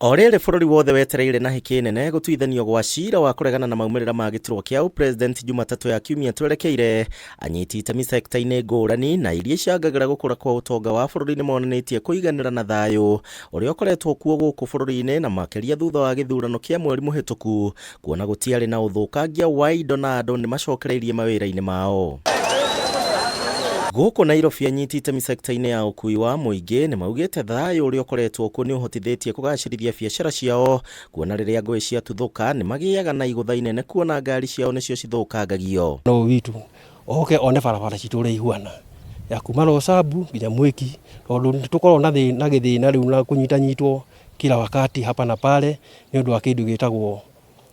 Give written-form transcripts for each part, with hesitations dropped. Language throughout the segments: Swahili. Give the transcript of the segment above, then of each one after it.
Orere bururi wothe wetereire na hiki nene gutuithanio gwa cira wa kuregana na maumirira ma giturwa kia president Jumatatu ya kiumia twerekeire anyiti itemi sekta-ini ngurani na iria ciangagira gukura kwa utonga wa bururi-ini monanitie kuiganira na thayu uria ukoretwo kuo guku bururi-ini na makiria thutha wa githurano kia mweri muhituku kuona gutiari na uthukangia wa indo na andu ni macokereirie mawira-ini mao. Guku Nairobi anyiti itemi sekta-ini ya ukui wa muingi ni maugite thayu uria ukoretwo kuo ni uhotithitie kugacirithia biacara ciao kuona riria ngui ciatuthuka ni magiaga na igutha inene kuona ngari ciao nicio cithukangagio. No witu oke one barabara citure ihuana ya kuma Rosabu nginya Mwiki tondu tukorwo na githina riu na kunyitanyitwo kila wakati hapa na pale ni undu wa kindu gitagwo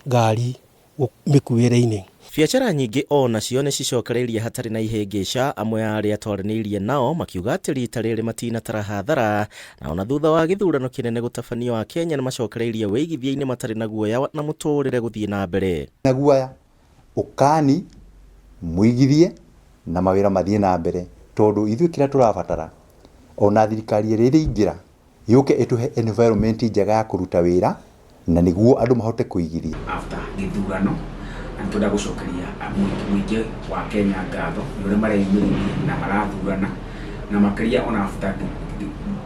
ngari mikuire-ini. Biacara nyingi ona cio ni cicokereirie hatari na ihingica amwe aria twaraniirie nao makiuga ati rita riri matinatara hathara na ona thutha wa githurano kinene gutabanio wa Kenya ni macokereirie wigithia-ini matari na guoya na muturire guthie na mbere. Na guoya ukani muigithie na mawira mathie na mbere tondu ithu kira turabatara ona thirikari riri ingira yuke ituhe environment njega ya kuruta wira na niguo andu mahote kuigithia. After githurano antoda gucokeria muingi wa Kenya ngatho nore mareyumiririe na marathurana na makiria ona after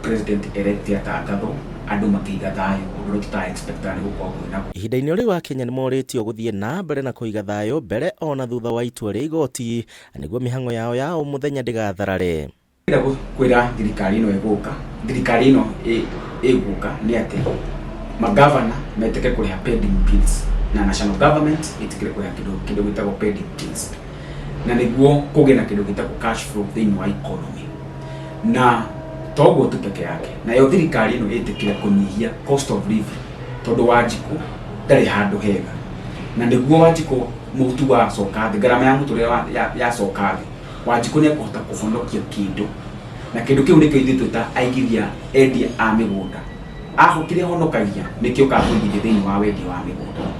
president elect atangatho andu makiiga thayu undu tuta expect ani gukorwo kwina. Ihinda-ini uri wa Kenya ni moritio guthie na mbere na kuiga thayu mbere ona thutha wa itua ria igoti niguo mihango yao ya muthenya ndigatharare. Kwira thirikari ino thirikari ino iguka ni ati magavana meteke kuriha pending bills na national government itikire kuriha kido gitagwo pending bills na niguo kugena kido gitagwo cash flow thini wa economy na togo tu peke yake na yo thirikari ino itikire kunyihia cost of living tondu Wanjiku ndari handu hega na niguo Wanjiku mutu wa sokathi garama ya mutu ya sokathi Wanjiku ni akuhota kuhonokia kindu na kindu kiu nikio ithu tuta aigithia endia a migunda ahokire honokagia nikio ka kuigithia thini wa wendi wa migunda.